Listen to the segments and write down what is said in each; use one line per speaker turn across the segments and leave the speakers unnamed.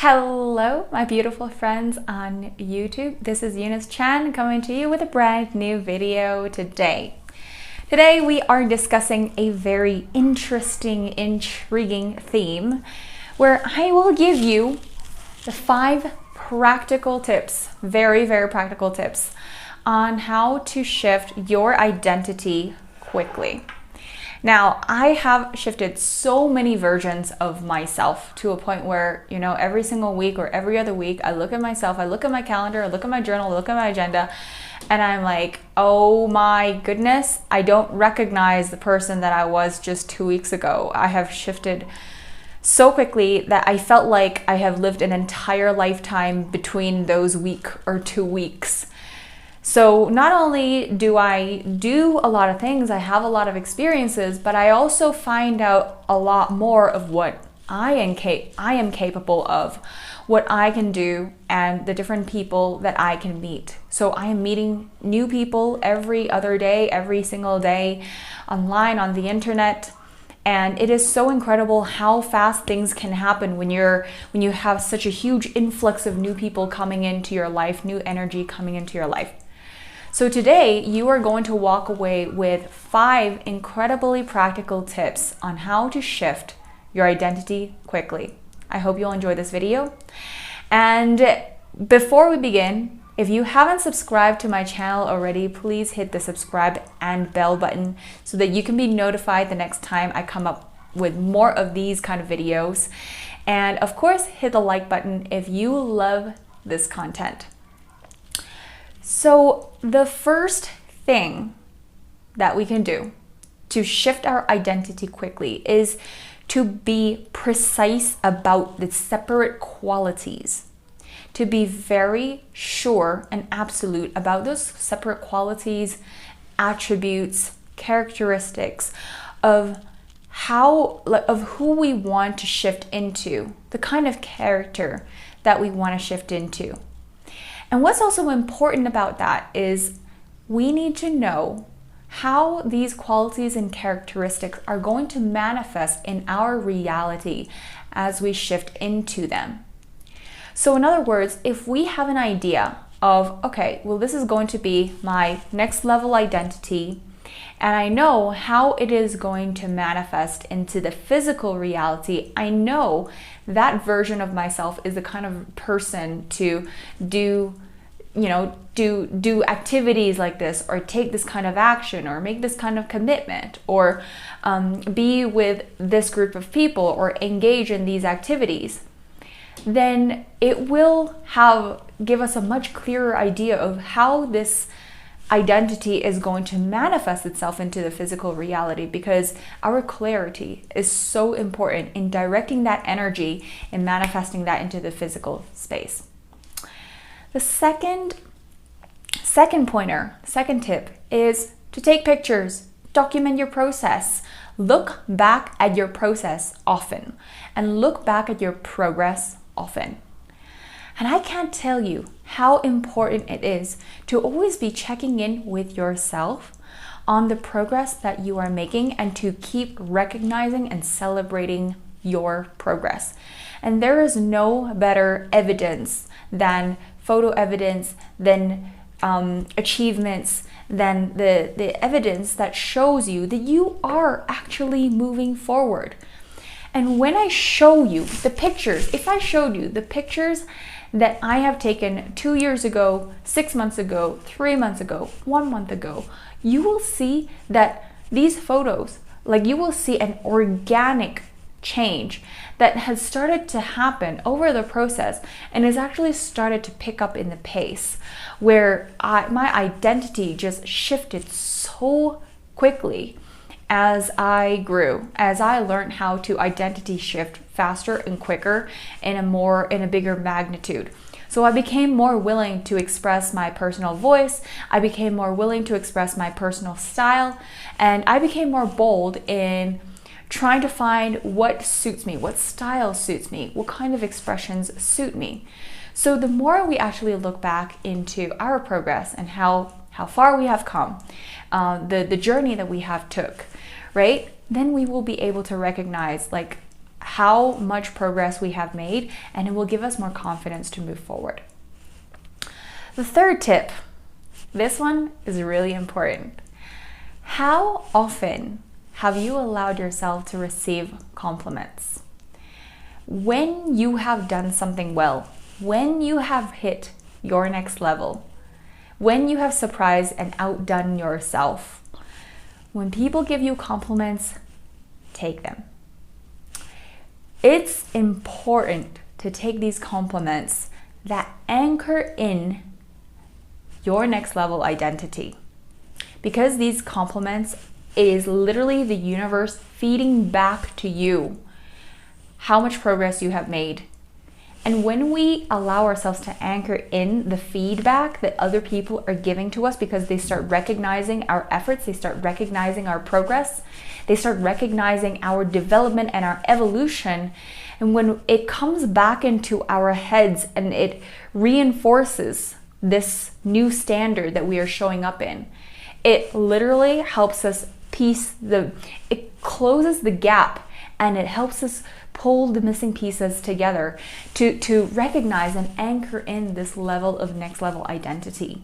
Hello, my beautiful friends on YouTube. This is Eunice Chan coming to you with a brand new video today. Today we are discussing a very interesting, intriguing theme where I will give you the 5 practical tips, very practical tips on how to shift your identity quickly. Now, I have shifted so many versions of myself to a point where, every single week or every other week, I look at myself, I look at my calendar, I look at my journal, I look at my agenda, and I'm like, oh my goodness, I don't recognize the person that I was just 2 weeks ago. I have shifted so quickly that I felt like I have lived an entire lifetime between those week or 2 weeks. So not only do I do a lot of things, I have a lot of experiences, but I also find out a lot more of what I am capable of, what I can do, and the different people that I can meet. So I am meeting new people every other day, every single day, online, on the internet. And it is so incredible how fast things can happen when you have such a huge influx of new people coming into your life, new energy coming into your life. So today you are going to walk away with 5 incredibly practical tips on how to shift your identity quickly. I hope you'll enjoy this video. And before we begin, if you haven't subscribed to my channel already, please hit the subscribe and bell button so that you can be notified the next time I come up with more of these kind of videos. And of course, hit the like button if you love this content. So the first thing that we can do to shift our identity quickly is to be precise about the separate qualities, to be very sure and absolute about those separate qualities, attributes, characteristics of who we want to shift into, the kind of character that we want to shift into. And what's also important about that is we need to know how these qualities and characteristics are going to manifest in our reality as we shift into them. So in other words, if we have an idea of, okay, well, this is going to be my next level identity, and I know how it is going to manifest into the physical reality, I know that version of myself is the kind of person to do activities like this, or take this kind of action, or make this kind of commitment, or be with this group of people, or engage in these activities, then it will give us a much clearer idea of how this identity is going to manifest itself into the physical reality, because our clarity is so important in directing that energy and manifesting that into the physical space. The second tip is to take pictures, document your process, look back at your process often, and look back at your progress often. And I can't tell you how important it is to always be checking in with yourself on the progress that you are making, and to keep recognizing and celebrating your progress. And there is no better evidence than photo evidence, than achievements, than the evidence that shows you that you are actually moving forward. And when I show you the pictures, if I showed you the pictures that I have taken 2 years ago, 6 months ago, 3 months ago, 1 month ago, you will see that these photos, you will see an organic change that has started to happen over the process, and has actually started to pick up in the pace, where my identity just shifted so quickly as I grew, as I learned how to identity shift faster and quicker in a bigger magnitude. So I became more willing to express my personal voice, I became more willing to express my personal style, and I became more bold in trying to find what suits me, what style suits me, what kind of expressions suit me. So the more we actually look back into our progress and how far we have come, the journey that we have took, right? Then we will be able to recognize how much progress we have made, and it will give us more confidence to move forward. The third tip, this one is really important. How often have you allowed yourself to receive compliments? When you have done something well, when you have hit your next level, when you have surprised and outdone yourself, when people give you compliments, take them. It's important to take these compliments that anchor in your next level identity. Because these compliments, it is literally the universe feeding back to you how much progress you have made. And when we allow ourselves to anchor in the feedback that other people are giving to us, because they start recognizing our efforts, they start recognizing our progress, they start recognizing our development and our evolution. And when it comes back into our heads and it reinforces this new standard that we are showing up in, it literally helps us it closes the gap, and it helps us pull the missing pieces together to recognize and anchor in this level of next level identity.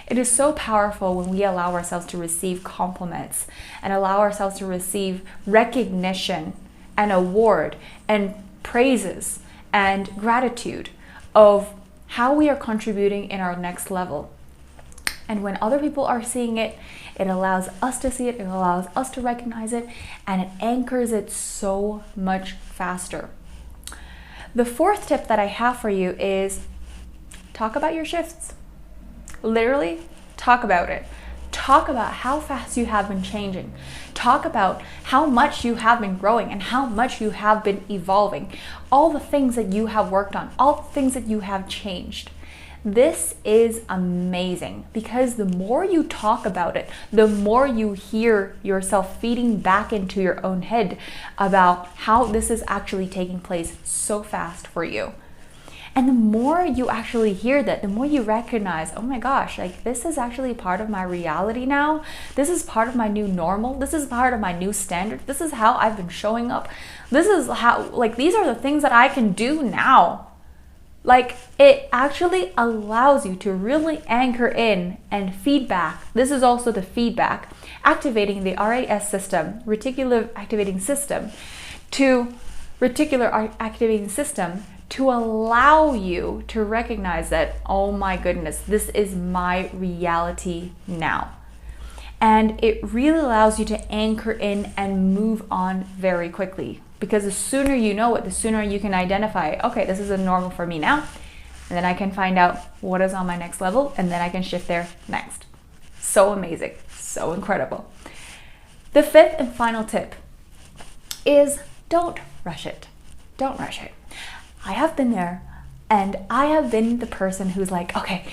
It is so powerful when we allow ourselves to receive compliments and allow ourselves to receive recognition and award and praises and gratitude of how we are contributing in our next level. And when other people are seeing it, it allows us to see it, it allows us to recognize it, and it anchors it so much faster. The fourth tip that I have for you is talk about your shifts. Literally, talk about it. Talk about how fast you have been changing. Talk about how much you have been growing and how much you have been evolving. All the things that you have worked on, all the things that you have changed. This is amazing, because the more you talk about it, the more you hear yourself feeding back into your own head about how this is actually taking place so fast for you. And the more you actually hear that, the more you recognize, oh my gosh, like this is actually part of my reality now. This is part of my new normal. This is part of my new standard. This is how I've been showing up. This is how, like, these are the things that I can do now. Like, it actually allows you to really anchor in and feedback. This is also the feedback, activating the RAS system, reticular activating system, to allow you to recognize that, oh my goodness, this is my reality now. And it really allows you to anchor in and move on very quickly. Because the sooner you know it, the sooner you can identify, okay, this is a normal for me now. And then I can find out what is on my next level, and then I can shift there next. So amazing, so incredible. The fifth and final tip is don't rush it. Don't rush it. I have been there, and I have been the person who's like, okay,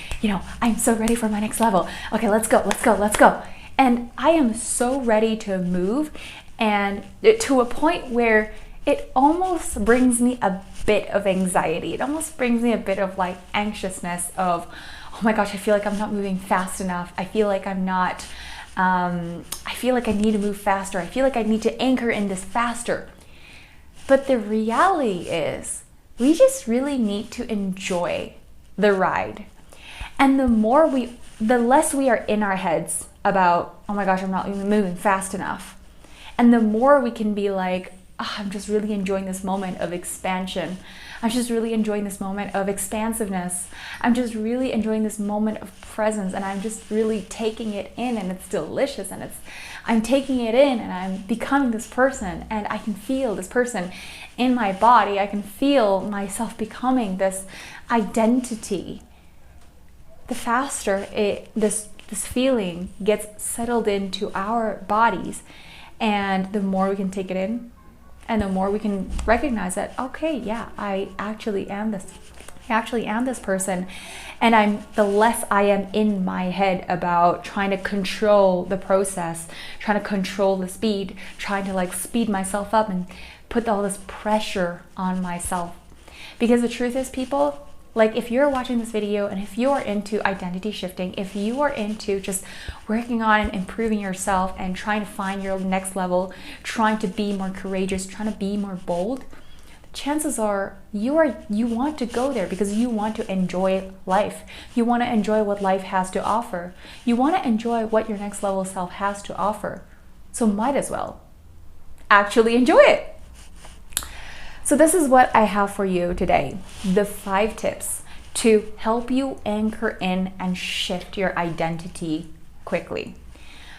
I'm so ready for my next level. Okay, let's go. And I am so ready to move, and to a point where it almost brings me a bit of anxiety. It almost brings me a bit of like anxiousness of, oh my gosh, I feel like I'm not moving fast enough. I feel like I'm not, I feel like I need to move faster. I feel like I need to anchor in this faster. But the reality is, we just really need to enjoy the ride. And the less we are in our heads about, oh my gosh, I'm not even moving fast enough. And the more we can be like, oh, I'm just really enjoying this moment of expansion. I'm just really enjoying this moment of expansiveness. I'm just really enjoying this moment of presence, and I'm just really taking it in, and it's delicious, and I'm taking it in, and I'm becoming this person, and I can feel this person in my body. I can feel myself becoming this identity. The faster this feeling gets settled into our bodies, and the more we can take it in, and the more we can recognize that, okay, yeah, I actually am this person. And the less I am in my head about trying to control the process, trying to control the speed, trying to like speed myself up and put all this pressure on myself. Because the truth is, people, like, if you're watching this video and if you're into identity shifting, if you are into just working on and improving yourself and trying to find your next level, trying to be more courageous, trying to be more bold, chances are you want to go there because you want to enjoy life. You want to enjoy what life has to offer. You want to enjoy what your next level self has to offer. So might as well actually enjoy it. So this is what I have for you today. The 5 tips to help you anchor in and shift your identity quickly.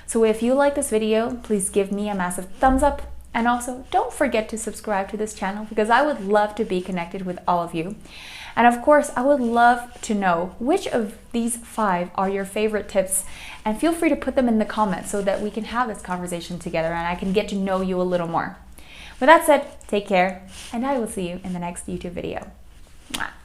So if you like this video, please give me a massive thumbs up. And also, don't forget to subscribe to this channel because I would love to be connected with all of you. And of course, I would love to know which of these 5 are your favorite tips. And feel free to put them in the comments so that we can have this conversation together and I can get to know you a little more. With that said, take care, and I will see you in the next YouTube video. Mwah.